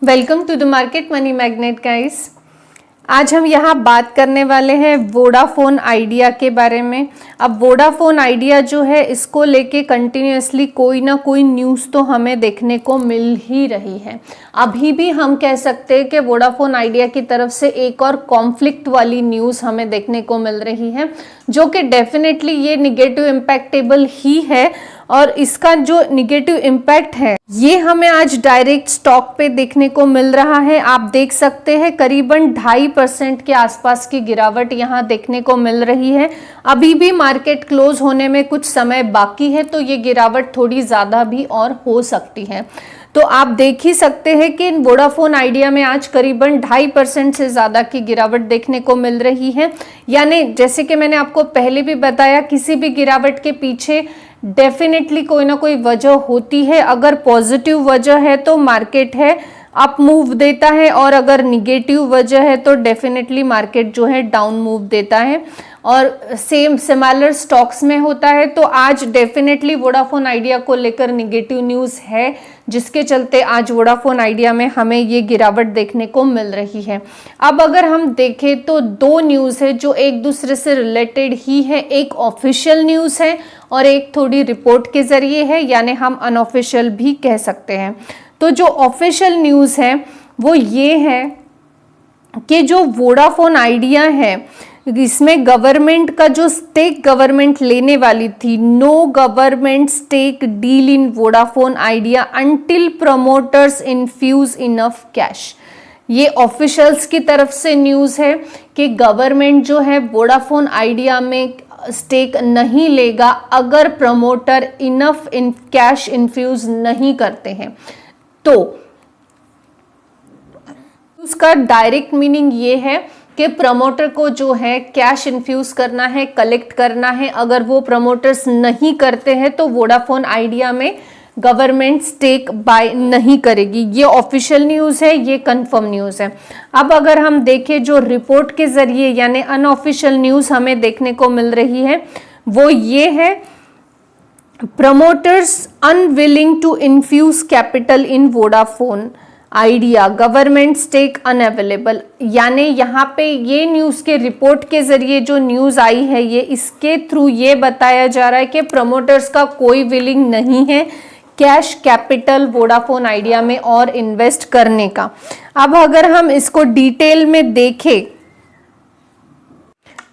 Welcome to the market money magnet guys. आज हम यहाँ बात करने वाले हैं वोडाफोन आइडिया के बारे में। अब वोडाफोन आइडिया जो है इसको लेके कंटिन्यूअसली कोई ना कोई न्यूज़ तो हमें देखने को मिल ही रही है। अभी भी हम कह सकते हैं कि वोडाफोन आइडिया की तरफ से एक और कॉन्फ्लिक्ट वाली न्यूज़ हमें देखने को मिल रही है, जो कि डेफिनेटली ये निगेटिव इम्पैक्टेबल ही है। और इसका जो निगेटिव इम्पैक्ट है ये हमें आज डायरेक्ट स्टॉक पे देखने को मिल रहा है। आप देख सकते हैं करीबन 2.5% के आसपास की गिरावट यहाँ देखने को मिल रही है। अभी भी मार्केट क्लोज होने में कुछ समय बाकी है, तो ये गिरावट थोड़ी ज़्यादा भी और हो सकती है। तो आप देख ही सकते हैं कि वोडाफोन आइडिया में आज करीबन 2.5% से ज़्यादा की गिरावट देखने को मिल रही है। यानी जैसे कि मैंने आपको पहले भी बताया, किसी भी गिरावट के पीछे डेफिनेटली कोई ना कोई वजह होती है। अगर पॉजिटिव वजह है तो मार्केट है अप मूव देता है, और अगर निगेटिव वजह है तो डेफिनेटली मार्केट जो है डाउन मूव देता है। और सेम सिमिलर स्टॉक्स में होता है। तो आज डेफिनेटली वोडाफोन आइडिया को लेकर निगेटिव न्यूज़ है, जिसके चलते आज वोडाफोन आइडिया में हमें ये गिरावट देखने को मिल रही है। अब अगर हम देखें तो दो न्यूज़ है जो एक दूसरे से रिलेटेड ही है। एक ऑफिशियल न्यूज़ है और एक थोड़ी रिपोर्ट के जरिए है, यानी हम अनऑफिशियल भी कह सकते हैं। तो जो ऑफिशियल न्यूज़ है वो ये है कि जो वोडाफोन आइडिया है इसमें गवर्नमेंट का जो स्टेक गवर्नमेंट लेने वाली थी, no government stake deal in Vodafone Idea until promoters infuse enough cash. ये ऑफिशियल्स की तरफ से न्यूज़ है कि गवर्नमेंट जो है वोडाफोन आइडिया में स्टेक नहीं लेगा अगर प्रमोटर इनफ कैश इन्फ्यूज नहीं करते हैं। तो उसका डायरेक्ट मीनिंग ये है कि प्रमोटर को जो है कैश इन्फ्यूज करना है, कलेक्ट करना है। अगर वो प्रमोटर्स नहीं करते हैं तो वोडाफोन आइडिया में गवर्नमेंट स्टेक बाय नहीं करेगी। ये ऑफिशियल न्यूज़ है, ये कंफर्म न्यूज़ है। अब अगर हम देखें जो रिपोर्ट के जरिए यानी अनऑफिशियल न्यूज़ हमें देखने को मिल रही है वो ये है, promoters unwilling to infuse capital in Vodafone Idea, government stake unavailable. यानी यहाँ पे ये न्यूज़ के रिपोर्ट के जरिए जो न्यूज़ आई है ये इसके थ्रू ये बताया जा रहा है कि प्रमोटर्स का कोई विलिंग नहीं है कैश कैपिटल वोडाफोन आइडिया में और इन्वेस्ट करने का। अब अगर हम इसको डिटेल में देखें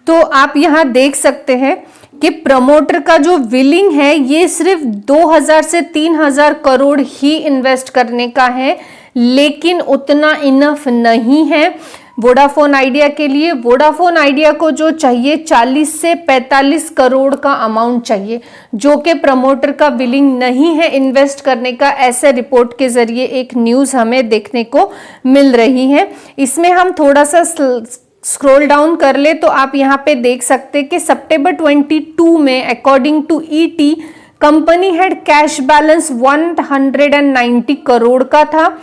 तो आप यहाँ देख सकते हैं कि प्रमोटर का जो विलिंग है ये सिर्फ 2000 से 3000 करोड़ ही इन्वेस्ट करने का है, लेकिन उतना इनफ नहीं है वोडाफोन आइडिया के लिए। वोडाफोन आइडिया को जो चाहिए 40 से 45 करोड़ का अमाउंट चाहिए, जो कि प्रमोटर का विलिंग नहीं है इन्वेस्ट करने का। ऐसे रिपोर्ट के जरिए एक न्यूज़ हमें देखने को मिल रही है। इसमें हम थोड़ा सा स्क्रॉल डाउन कर ले तो आप यहाँ पे देख सकते हैं कि सितंबर 22 में according to ET company had cash balance 190 crore का था।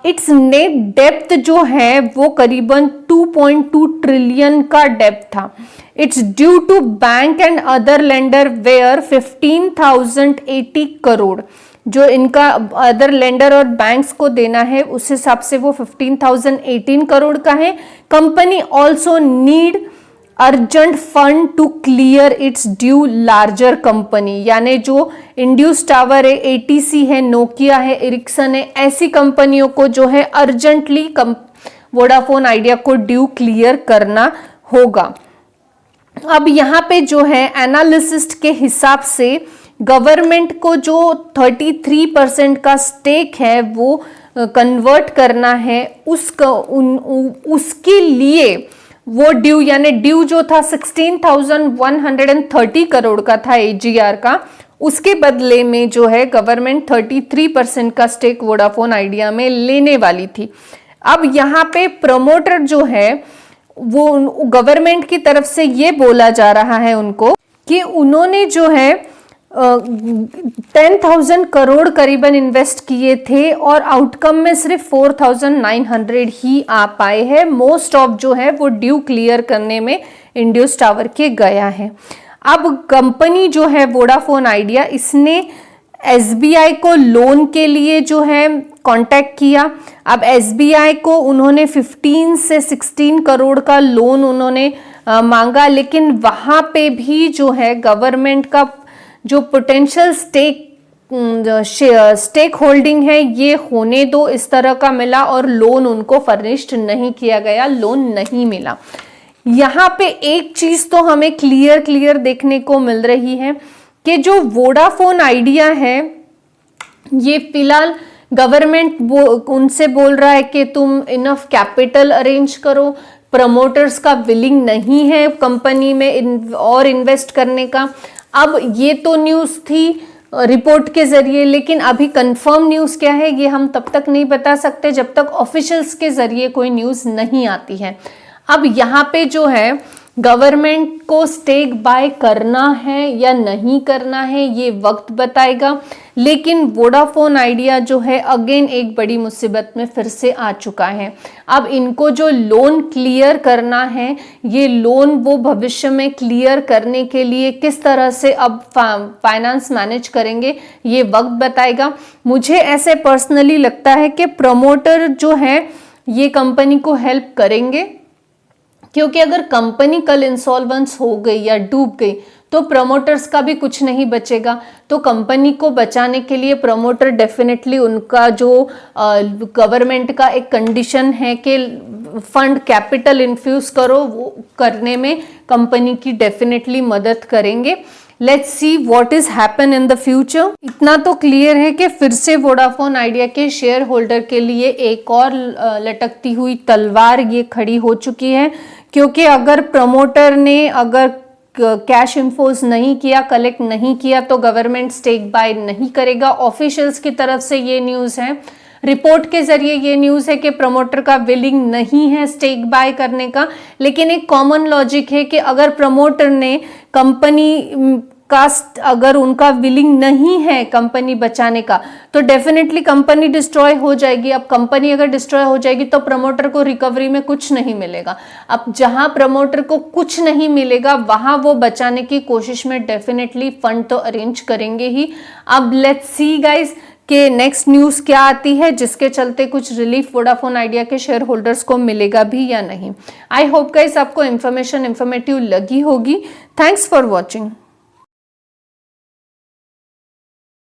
इट्स नेट डेप्थ जो है वो करीबन 2.2 ट्रिलियन का डेप्थ था। It's due to bank and other lender were 15,080 crore. जो इनका अदर लेंडर और बैंक्स को देना है उस हिसाब से वो 15,018 करोड़ का है। Company also need urgent fund to clear its due larger company, यानी जो इंड्यूस टावर है, एटीसी है, नोकिया है, एरिक्सन है, ऐसी कंपनियों को जो है अर्जेंटली वोडाफोन आइडिया को ड्यू क्लियर करना होगा। अब यहाँ पे जो है एनालिसिस्ट के हिसाब से गवर्नमेंट को जो 33% का स्टेक है वो कन्वर्ट करना है, उसके लिए वो ड्यू यानी ड्यू जो था 16,130 करोड़ का था एजीआर का, उसके बदले में जो है गवर्नमेंट 33% का स्टेक वोडाफोन आइडिया में लेने वाली थी। अब यहाँ पे प्रमोटर जो है वो गवर्नमेंट की तरफ से ये बोला जा रहा है उनको कि उन्होंने जो है 10,000 करोड़ करीबन इन्वेस्ट किए थे और आउटकम में सिर्फ 4,900 ही आ पाए हैं। मोस्ट ऑफ जो है वो ड्यू क्लियर करने में इंड्यूस टावर के गया है। अब कंपनी जो है वोडाफोन आइडिया, इसने एसबीआई को लोन के लिए जो है कांटेक्ट किया। अब एसबीआई को उन्होंने 15 से 16 करोड़ का लोन उन्होंने मांगा, लेकिन वहां पे भी जो है गवर्नमेंट का जो पोटेंशियल स्टेक होल्डिंग है ये होने दो इस तरह का मिला, और लोन उनको फर्निश्ड नहीं किया गया, लोन नहीं मिला। यहाँ पे एक चीज तो हमें क्लियर देखने को मिल रही है कि जो वोडाफोन आइडिया है ये फिलहाल गवर्नमेंट उनसे बोल रहा है कि तुम इनफ कैपिटल अरेंज करो, प्रमोटर्स का विलिंग नहीं है कंपनी में और इन्वेस्ट करने का। अब ये तो न्यूज़ थी रिपोर्ट के जरिए, लेकिन अभी कंफर्म न्यूज़ क्या है ये हम तब तक नहीं बता सकते जब तक ऑफिशियल्स के जरिए कोई न्यूज़ नहीं आती है। अब यहाँ पे जो है गवर्नमेंट को स्टेक बाय करना है या नहीं करना है ये वक्त बताएगा, लेकिन वोडाफोन आइडिया जो है अगेन एक बड़ी मुसीबत में फिर से आ चुका है। अब इनको जो लोन क्लियर करना है, ये लोन वो भविष्य में क्लियर करने के लिए किस तरह से अब फाइनेंस मैनेज करेंगे ये वक्त बताएगा। मुझे ऐसे पर्सनली लगता है कि प्रमोटर जो है ये कंपनी को हेल्प करेंगे, क्योंकि अगर कंपनी कल इंसॉल्वेंस हो गई या डूब गई तो प्रमोटर्स का भी कुछ नहीं बचेगा। तो कंपनी को बचाने के लिए प्रमोटर डेफिनेटली उनका जो गवर्नमेंट का एक कंडीशन है कि फंड कैपिटल इन्फ्यूज करो, वो करने में कंपनी की डेफिनेटली मदद करेंगे। Let's see what is happen in the future. इतना तो क्लियर है कि फिर से वोडाफोन आइडिया के शेयर होल्डर के लिए एक और लटकती हुई तलवार ये खड़ी हो चुकी है, क्योंकि अगर प्रमोटर ने अगर कैश इन्फोर्स नहीं किया, कलेक्ट नहीं किया, तो गवर्नमेंट स्टेक बाय नहीं करेगा। ऑफिशियल्स की तरफ से ये न्यूज़ है, रिपोर्ट के जरिए ये न्यूज़ है कि प्रमोटर का विलिंग नहीं है स्टेक बाय करने का, लेकिन एक कॉमन लॉजिक है कि अगर प्रमोटर ने कंपनी का अगर उनका विलिंग नहीं है कंपनी बचाने का तो डेफिनेटली कंपनी डिस्ट्रॉय हो जाएगी। अब कंपनी अगर डिस्ट्रॉय हो जाएगी तो प्रमोटर को रिकवरी में कुछ नहीं मिलेगा। अब जहां प्रमोटर को कुछ नहीं मिलेगा वहां वो बचाने की कोशिश में डेफिनेटली फंड तो अरेंज करेंगे ही। अब लेट्स सी गाइज कि नेक्स्ट न्यूज़ क्या आती है जिसके चलते कुछ रिलीफ वोडाफोन आइडिया के शेयर होल्डर्स को मिलेगा भी या नहीं। आई होप गाइज आपको इन्फॉर्मेटिव लगी होगी। Thanks for watching.